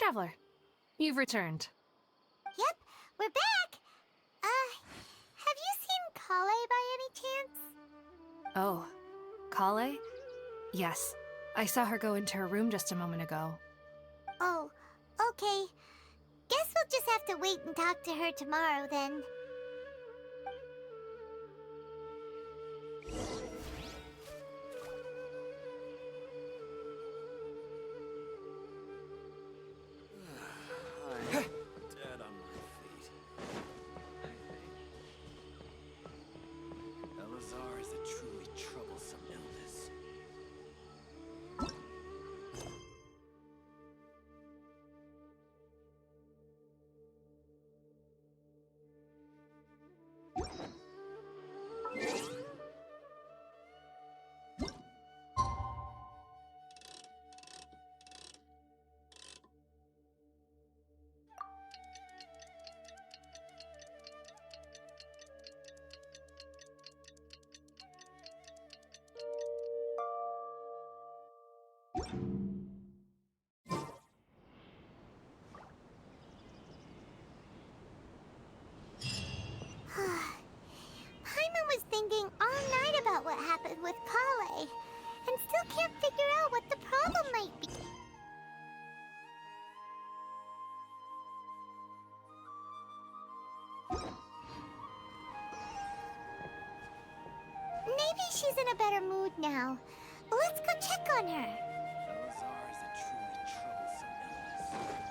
Traveler, you've returned. Yep, we're back. Have you seen Kale by any chance? Oh, Kale? Yes, I saw her go into her room just a moment ago. Oh, okay. Guess we'll just have to wait and talk to her tomorrow then. Dead on my feet. Elazar is a truly troublesome illness. Paimon was thinking all night about what happened with Kale, and still can't figure out what the problem might be. Maybe she's in a better mood now. Let's go check on her. Elazar is a truly troublesome illness.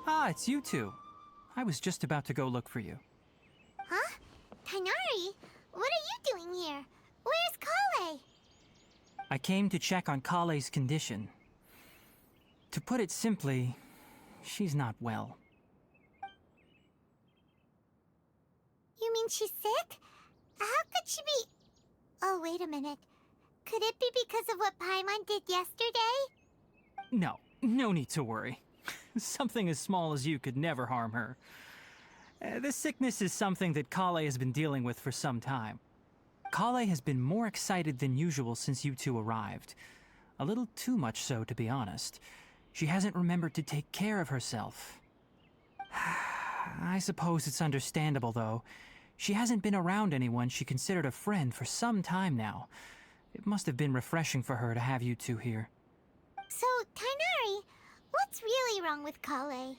Ah, it's you two. I was just about to go look for you. Huh? Tainari? What are you doing here? Where's Kale? I came to check on Kale's condition. To put it simply, she's not well. You mean she's sick? How could she be... Oh, wait a minute. Could it be because of what Paimon did yesterday? No need to worry. Something as small as you could never harm her. This sickness is something that Kale has been dealing with for some time. Kale has been more excited than usual since you two arrived. A little too much so, to be honest. She hasn't remembered to take care of herself. I suppose it's understandable, though. She hasn't been around anyone she considered a friend for some time now. It must have been refreshing for her to have you two here. So, Tainari, what's really wrong with Kale?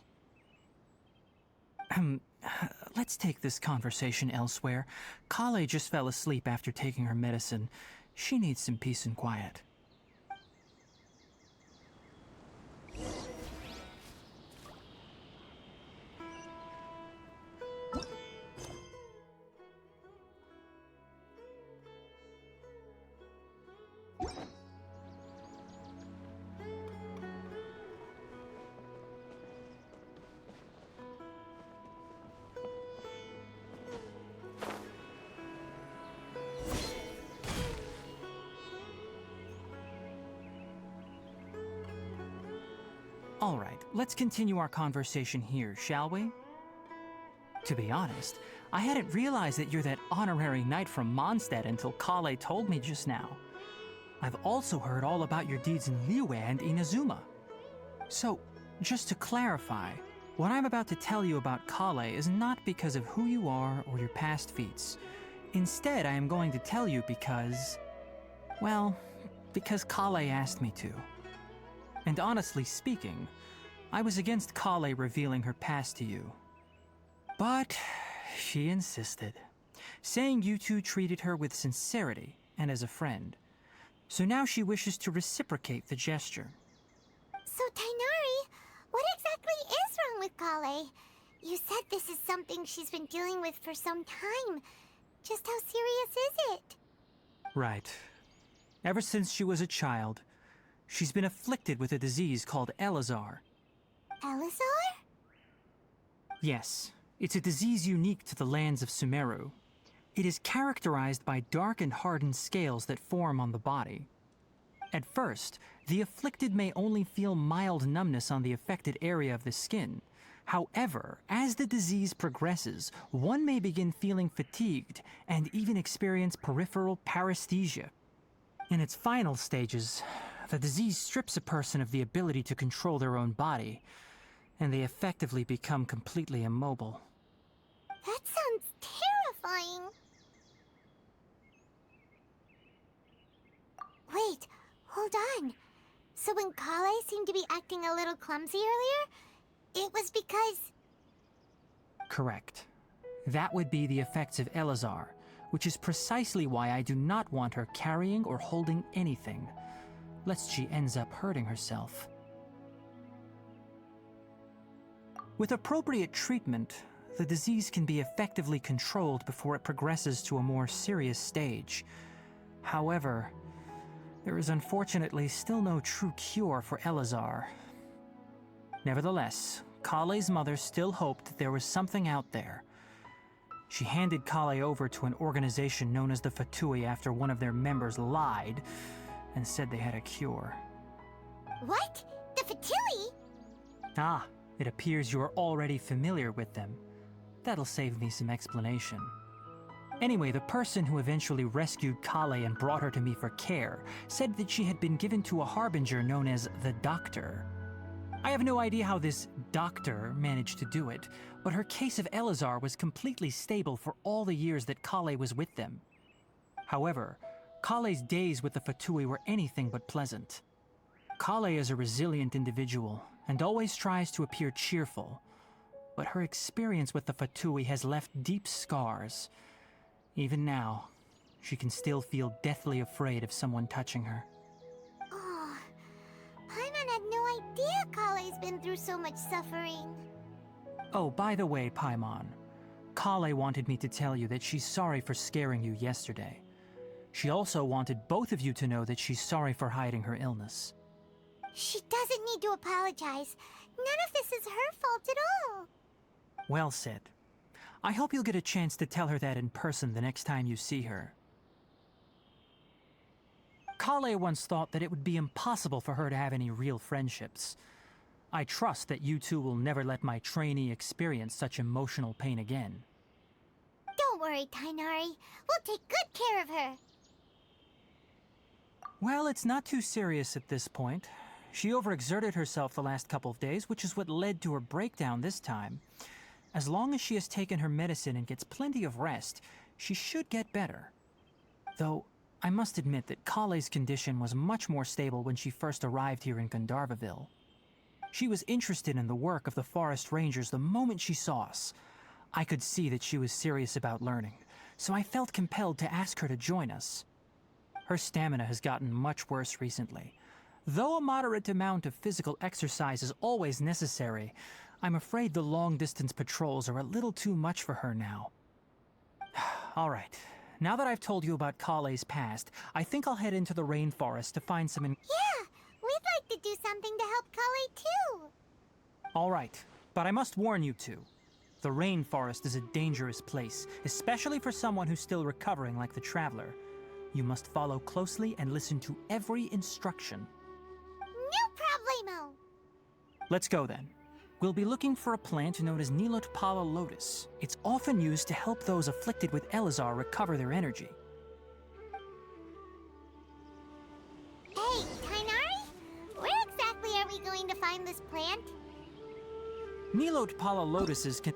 Let's take this conversation elsewhere. Kale just fell asleep after taking her medicine. She needs some peace and quiet. All right, let's continue our conversation here, shall we? To be honest, I hadn't realized that you're that honorary knight from Mondstadt until Kale told me just now. I've also heard all about your deeds in Liyue and Inazuma. So, just to clarify, what I'm about to tell you about Kale is not because of who you are or your past feats. Instead, I am going to tell you because... well, because Kale asked me to. And honestly speaking, I was against Kale revealing her past to you. But she insisted, saying you two treated her with sincerity and as a friend. So now she wishes to reciprocate the gesture. So, Tainari, what exactly is wrong with Kale? You said this is something she's been dealing with for some time. Just how serious is it? Right. Ever since she was a child, she's been afflicted with a disease called Elazar. Elazar? Yes, it's a disease unique to the lands of Sumeru. It is characterized by dark and hardened scales that form on the body. At first, the afflicted may only feel mild numbness on the affected area of the skin, However, as the disease progresses, one may begin feeling fatigued and even experience peripheral paresthesia. In its final stages, the disease strips a person of the ability to control their own body, and they effectively become completely immobile. That sounds terrifying. Wait, hold on. So when Kale seemed to be acting a little clumsy earlier, it was because... Correct. That would be the effects of Elazar, which is precisely why I do not want her carrying or holding anything, lest she ends up hurting herself. With appropriate treatment, the disease can be effectively controlled before it progresses to a more serious stage. However, there is unfortunately still no true cure for Elazar. Nevertheless, Kale's mother still hoped that there was something out there. She handed Kale over to an organization known as the Fatui after one of their members lied and said they had a cure. What? The Fatui? Ah, it appears you are already familiar with them. That'll save me some explanation. Anyway, the person who eventually rescued Kale and brought her to me for care said that she had been given to a harbinger known as the Doctor. I have no idea how this doctor managed to do it, but her case of Elazar was completely stable for all the years that Kale was with them. However, Kale's days with the Fatui were anything but pleasant. Kale is a resilient individual and always tries to appear cheerful, but her experience with the Fatui has left deep scars. Even now, she can still feel deathly afraid of someone touching her. Oh, Paimon had no idea Kale's been through so much suffering. Oh, by the way, Paimon, Kale wanted me to tell you that she's sorry for scaring you yesterday. She also wanted both of you to know that she's sorry for hiding her illness. She doesn't need to apologize. None of this is her fault at all. Well said. I hope you'll get a chance to tell her that in person the next time you see her. Kale once thought that it would be impossible for her to have any real friendships. I trust that you two will never let my trainee experience such emotional pain again. Don't worry, Tainari. We'll take good care of her. Well, it's not too serious at this point. She overexerted herself the last couple of days, which is what led to her breakdown this time. As long as she has taken her medicine and gets plenty of rest, she should get better. Though, I must admit that Kale's condition was much more stable when she first arrived here in Gandharvaville. She was interested in the work of the forest rangers the moment she saw us. I could see that she was serious about learning, so I felt compelled to ask her to join us. Her stamina has gotten much worse recently. Though a moderate amount of physical exercise is always necessary, I'm afraid the long-distance patrols are a little too much for her now. All right, now that I've told you about Kale's past, I think I'll head into the rainforest to find some... Yeah, we'd like to do something to help Kale too. All right, but I must warn you two. The rainforest is a dangerous place, especially for someone who's still recovering like the Traveler. You must follow closely and listen to every instruction. No problemo. Let's go then. We'll be looking for a plant known as Nilotpala lotus. It's often used to help those afflicted with Elazar recover their energy. Hey, Tainari? Where exactly are we going to find this plant? Nilotpala lotuses can...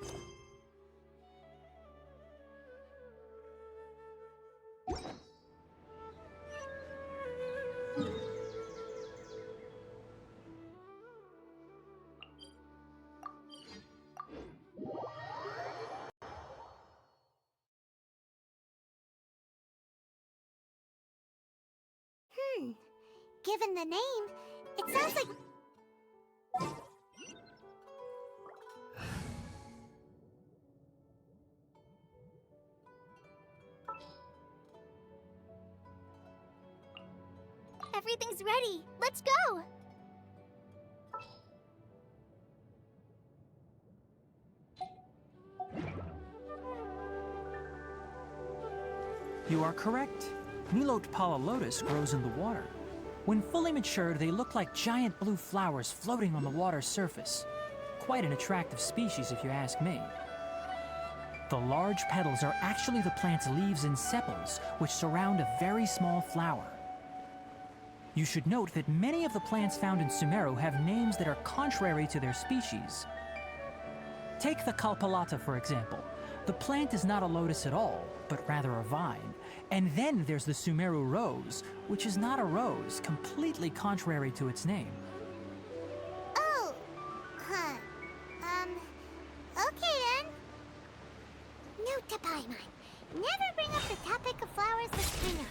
Given the name, it sounds like... Everything's ready. Let's go! You are correct. Nilotpala lotus grows in the water. When fully matured, they look like giant blue flowers floating on the water's surface. quite an attractive species if you ask me. The large petals are actually the plant's leaves and sepals, which surround a very small flower. You should note that many of the plants found in Sumeru have names that are contrary to their species. Take the Kalpalata, for example. The plant is not a lotus at all, but rather a vine. And then there's the Sumeru rose, which is not a rose, completely contrary to its name. Oh, huh. Okay then. Note to Paimon. Never bring up the topic of flowers with Tonari.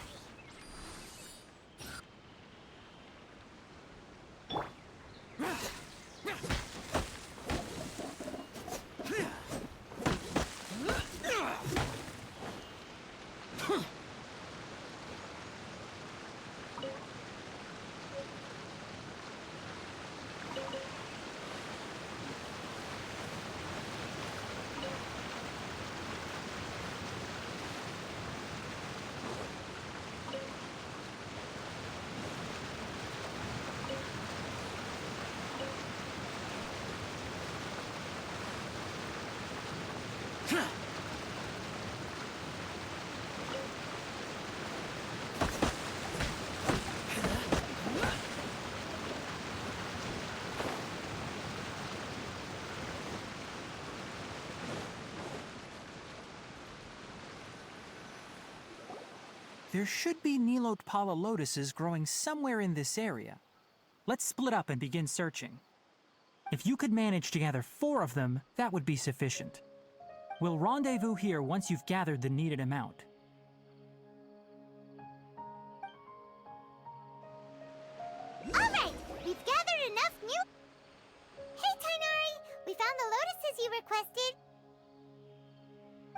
There should be Nilotpala lotuses growing somewhere in this area. Let's split up and begin searching. If you could manage to gather 4 of them, that would be sufficient. We'll rendezvous here once you've gathered the needed amount. Alright, we've gathered enough new... Hey, Tonari! We found the lotuses you requested.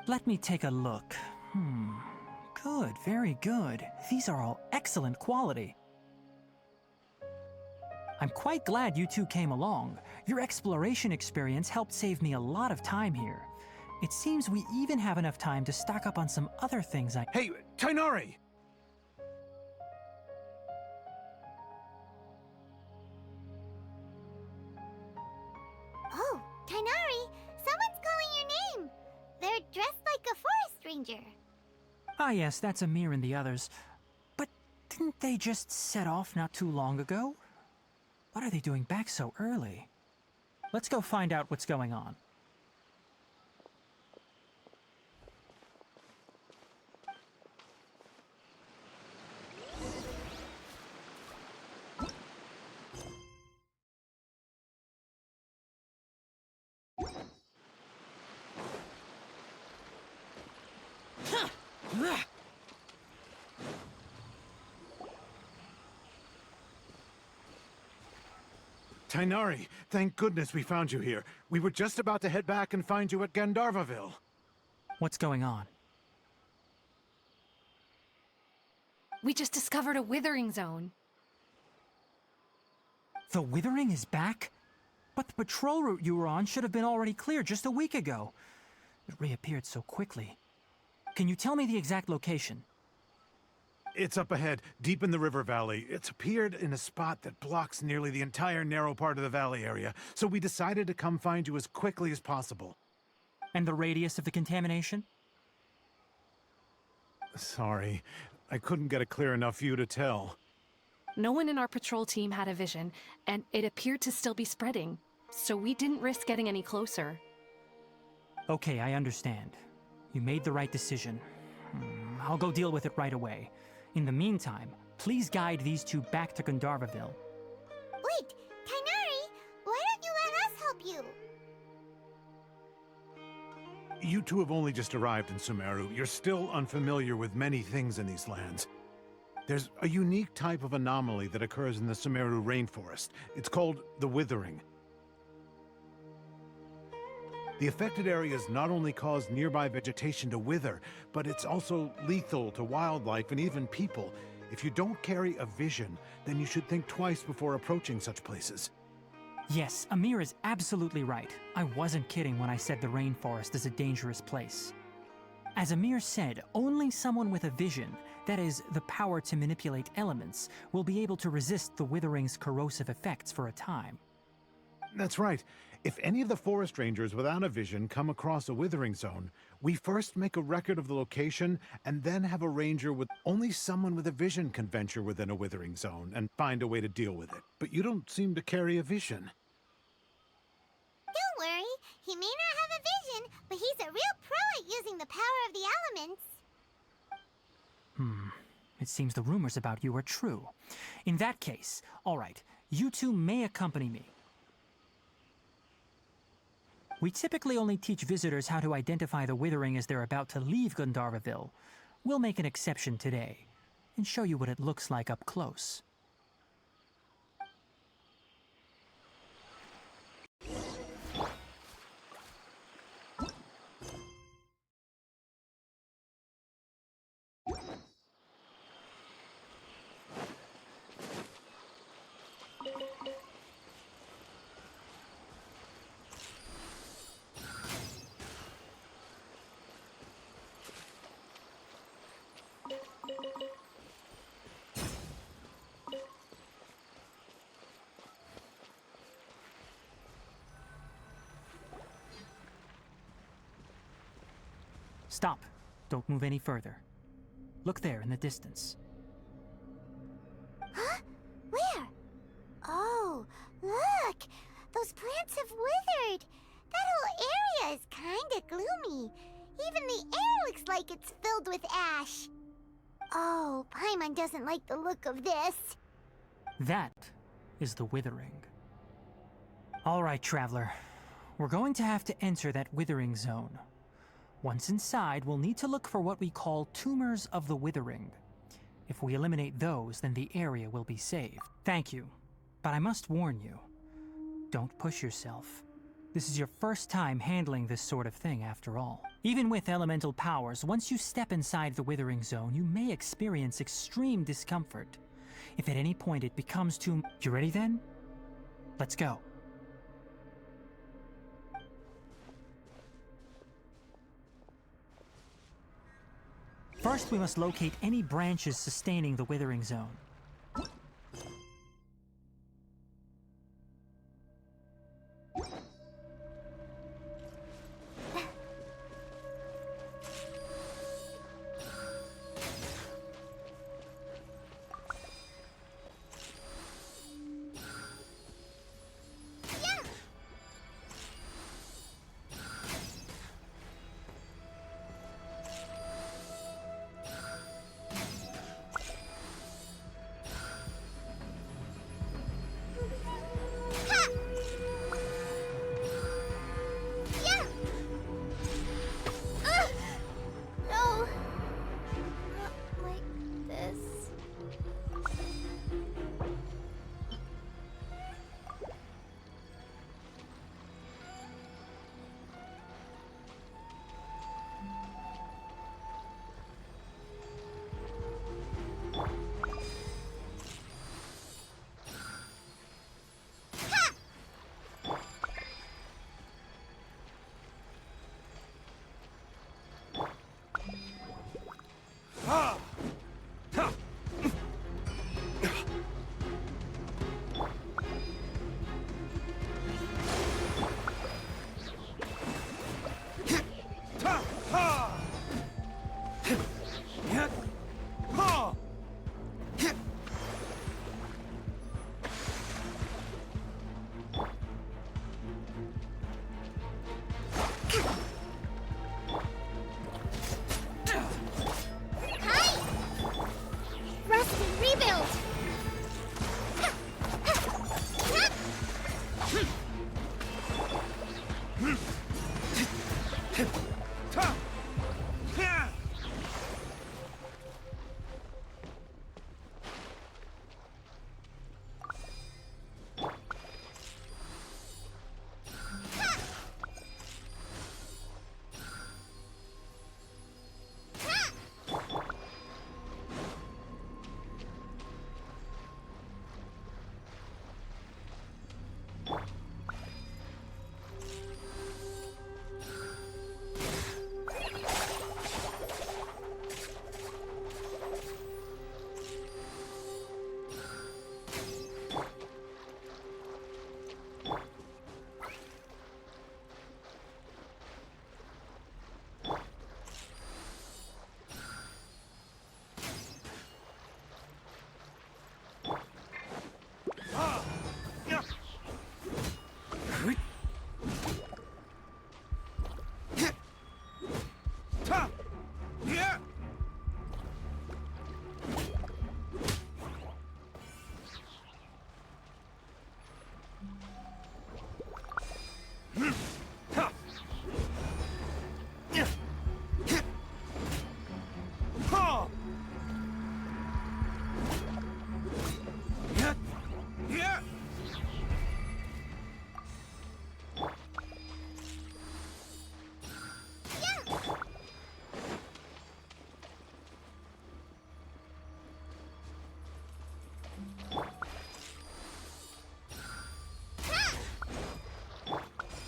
Let me take a look. Good, very good. These are all excellent quality. I'm quite glad you two came along. Your exploration experience helped save me a lot of time here. It seems we even have enough time to stock up on some other things I... Hey, Tonari! Oh, Tonari! Someone's calling your name! They're dressed like a forest ranger. Ah yes, that's Amir and the others. But didn't they just set off not too long ago? What are they doing back so early? Let's go find out what's going on. Tonari, thank goodness we found you here. We were just about to head back and find you at Gandharvaville. What's going on? We just discovered a withering zone. The Withering is back? But the patrol route you were on should have been already cleared just a week ago. It reappeared so quickly. Can you tell me the exact location? It's up ahead, deep in the river valley. It's appeared in a spot that blocks nearly the entire narrow part of the valley area, so we decided to come find you as quickly as possible. And the radius of the contamination? Sorry, I couldn't get a clear enough view to tell. No one in our patrol team had a vision, and it appeared to still be spreading, so we didn't risk getting any closer. Okay, I understand. You made the right decision. I'll go deal with it right away. In the meantime, please guide these two back to Gandharvaville. Wait, Tonari! Why don't you let us help you? You two have only just arrived in Sumeru. You're still unfamiliar with many things in these lands. There's a unique type of anomaly that occurs in the Sumeru rainforest. It's called the Withering. The affected areas not only cause nearby vegetation to wither, but it's also lethal to wildlife and even people. If you don't carry a vision, then you should think twice before approaching such places. Yes, Amir is absolutely right. I wasn't kidding when I said the rainforest is a dangerous place. As Amir said, only someone with a vision, that is, the power to manipulate elements, will be able to resist the Withering's corrosive effects for a time. That's right. If any of the forest rangers without a vision come across a withering zone, we first make a record of the location and then have a ranger with only someone with a vision can venture within a withering zone and find a way to deal with it. But you don't seem to carry a vision. Don't worry, he may not have a vision, but he's a real pro at using the power of the elements. It seems the rumors about you are true. In that case, all right, you two may accompany me. We typically only teach visitors how to identify the Withering as they're about to leave Gandharvaville. We'll make an exception today and show you what it looks like up close. Stop. Don't move any further. Look there in the distance. Huh? Where? Oh, look! Those plants have withered! That whole area is kinda gloomy. Even the air looks like it's filled with ash. Oh, Paimon doesn't like the look of this. That is the Withering. All right, Traveler. We're going to have to enter that Withering zone. Once inside, we'll need to look for what we call Tumors of the Withering. If we eliminate those, then the area will be saved. Thank you, but I must warn you. Don't push yourself. This is your first time handling this sort of thing, after all. Even with elemental powers, once you step inside the Withering zone, you may experience extreme discomfort. If at any point it becomes too... You ready then? Let's go. First, we must locate any branches sustaining the Withering zone.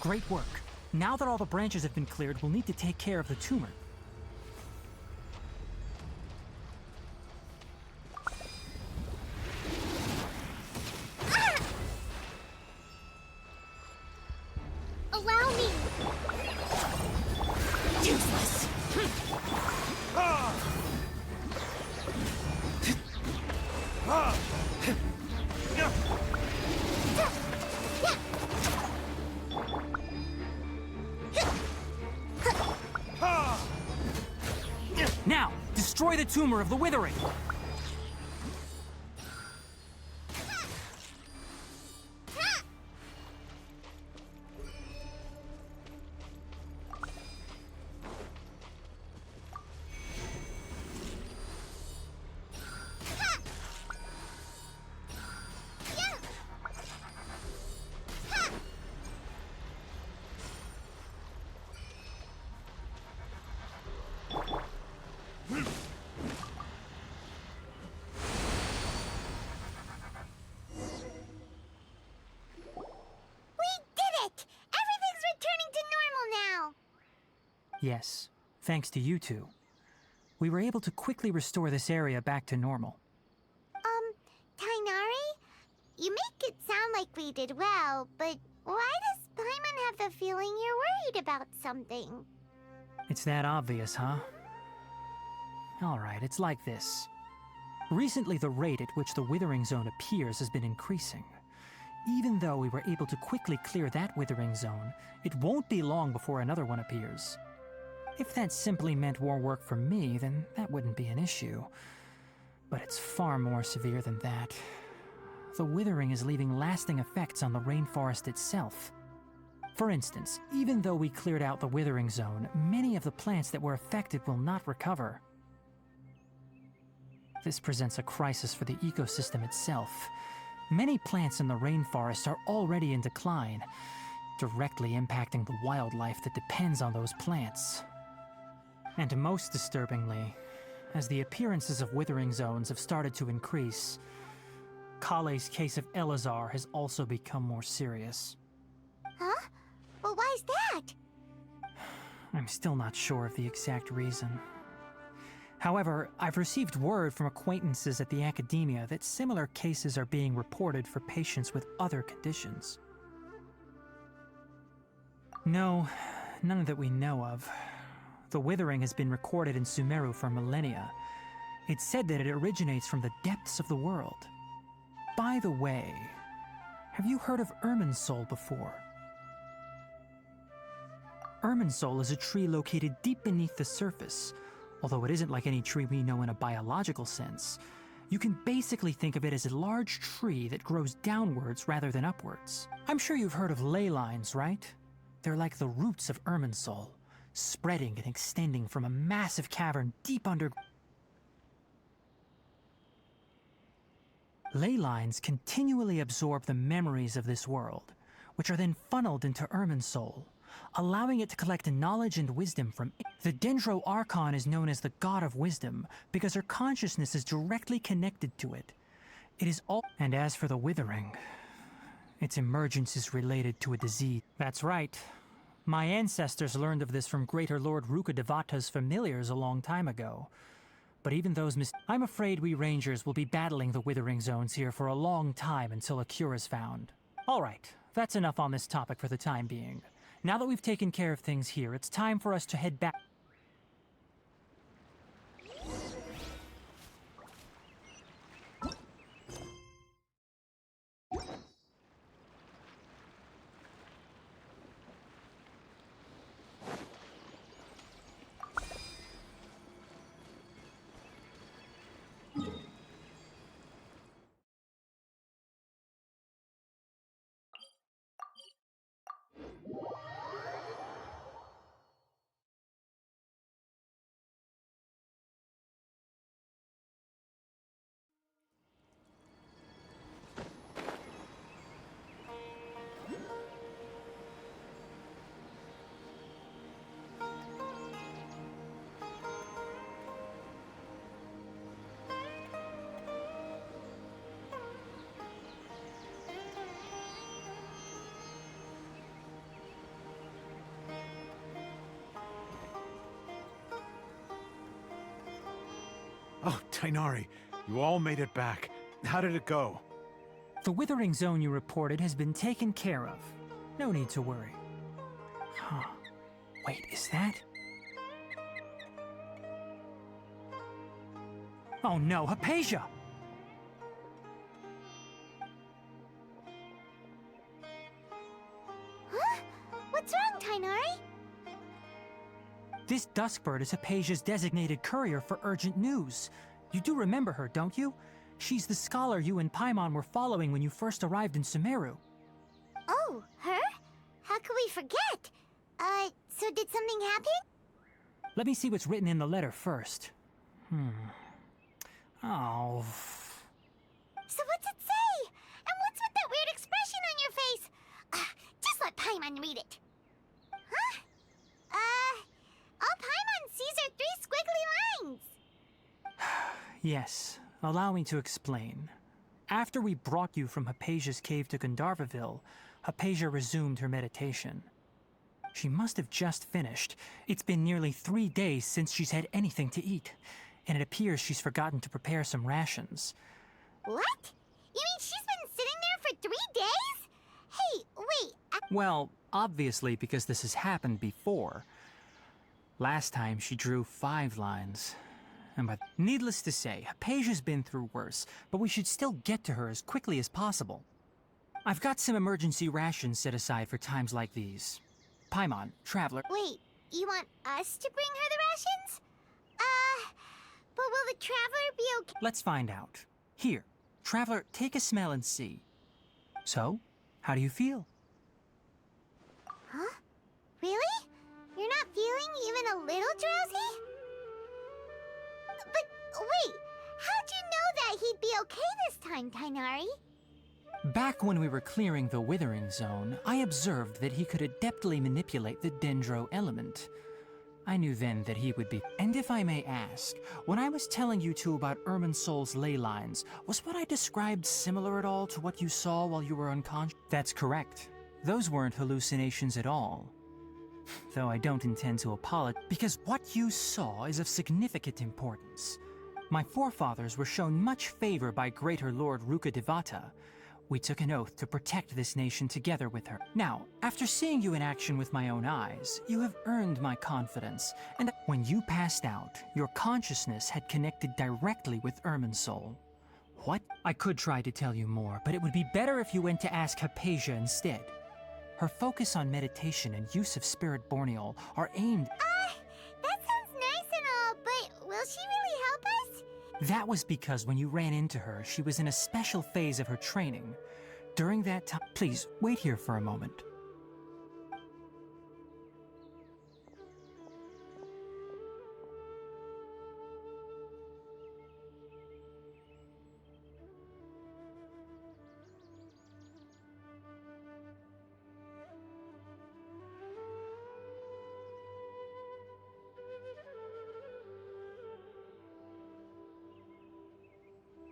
Great work. Now that all the branches have been cleared, we'll need to take care of the tumor. Allow me! Useless. Now, destroy the tumor of the Withering! Yes, thanks to you two. We were able to quickly restore this area back to normal. Tainari? You make it sound like we did well, but why does Paimon have the feeling you're worried about something? It's that obvious, huh? Alright, it's like this. Recently, the rate at which the Withering Zone appears has been increasing. Even though we were able to quickly clear that Withering Zone, it won't be long before another one appears. If that simply meant more work for me, then that wouldn't be an issue. But it's far more severe than that. The Withering is leaving lasting effects on the rainforest itself. For instance, even though we cleared out the Withering Zone, many of the plants that were affected will not recover. This presents a crisis for the ecosystem itself. Many plants in the rainforest are already in decline, directly impacting the wildlife that depends on those plants. And most disturbingly, as the appearances of Withering Zones have started to increase, Kale's case of Elazar has also become more serious. Huh? Well, why's that? I'm still not sure of the exact reason. However, I've received word from acquaintances at the academia that similar cases are being reported for patients with other conditions. No, none that we know of. The Withering has been recorded in Sumeru for millennia. It's said that it originates from the depths of the world. By the way, have you heard of Irminsul before? Irminsul is a tree located deep beneath the surface. Although it isn't like any tree we know in a biological sense, you can basically think of it as a large tree that grows downwards rather than upwards. I'm sure you've heard of ley lines, right? They're like the roots of Irminsul, spreading and extending from a massive cavern deep under. Ley lines continually absorb the memories of this world, which are then funneled into Irminsul, allowing it to collect knowledge and wisdom from it. The Dendro Archon is known as the God of Wisdom because her consciousness is directly connected to it. It is all. And as for the Withering, its emergence is related to a disease. That's right. My ancestors learned of this from Greater Lord Rukadevata's familiars a long time ago. But even those I'm afraid we Rangers will be battling the Withering Zones here for a long time until a cure is found. Alright, that's enough on this topic for the time being. Now that we've taken care of things here, it's time for us to head back. Oh, Tainari, you all made it back. How did it go? The withering zone you reported has been taken care of. No need to worry. Huh. Wait, is that? Oh no, Hypatia! Huh? What's wrong, Tainari? This Duskbird is Hypatia's designated courier for urgent news. You do remember her, don't you? She's the scholar you and Paimon were following when you first arrived in Sumeru. Oh, her? How could we forget? So did something happen? Let me see what's written in the letter first. Oh. So what's it say? And what's with that weird expression on your face? Just let Paimon read it. Huh? All Paimon sees are 3 squiggly lines. Yes, allow me to explain. After we brought you from Hypatia's cave to Gandharvaville, Hypatia resumed her meditation. She must have just finished. It's been nearly 3 days since she's had anything to eat, and it appears she's forgotten to prepare some rations. What? You mean she's been sitting there for 3 days? Hey, wait. Well, obviously because this has happened before. Last time she drew 5 lines. But needless to say, Hypatia's been through worse, but we should still get to her as quickly as possible. I've got some emergency rations set aside for times like these. Paimon, Traveler... Wait, you want us to bring her the rations? But will the Traveler be okay? Let's find out. Here, Traveler, take a smell and see. So, how do you feel? Huh? Really? You're not feeling even a little drowsy? But wait, how'd you know that he'd be okay this time, Tainari? Back when we were clearing the Withering Zone, I observed that he could adeptly manipulate the Dendro element. I knew then that he would be... And if I may ask, when I was telling you two about Irminsul's ley lines, was what I described similar at all to what you saw while you were unconscious? That's correct. Those weren't hallucinations at all. Though I don't intend to apologize, because what you saw is of significant importance. My forefathers were shown much favor by Greater Lord Rukkhadevata. We took an oath to protect this nation together with her. Now, after seeing you in action with my own eyes, you have earned my confidence, and when you passed out, your consciousness had connected directly with Irminsul. What? I could try to tell you more, but it would be better if you went to ask Hypatia instead. Her focus on meditation and use of Spirit Borneol are aimed... That sounds nice and all, but will she really help us? That was because when you ran into her, she was in a special phase of her training. During that time... Please, wait here for a moment.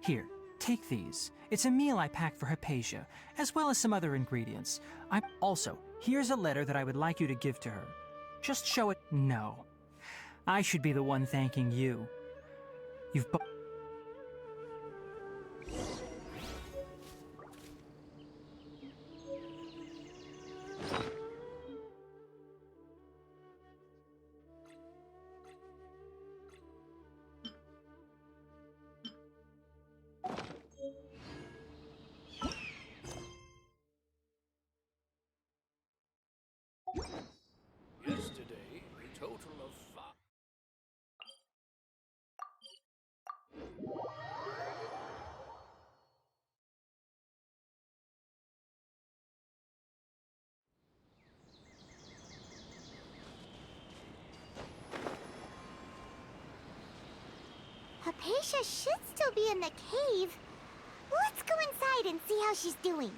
Here, take these. It's a meal I packed for Hypatia, as well as some other ingredients. Also, here's a letter that I would like you to give to her. Just show it... No. I should be the one thanking you. You've Yesterday, a total of 5. Hypatia should still be in the cave. Let's go inside and see how she's doing.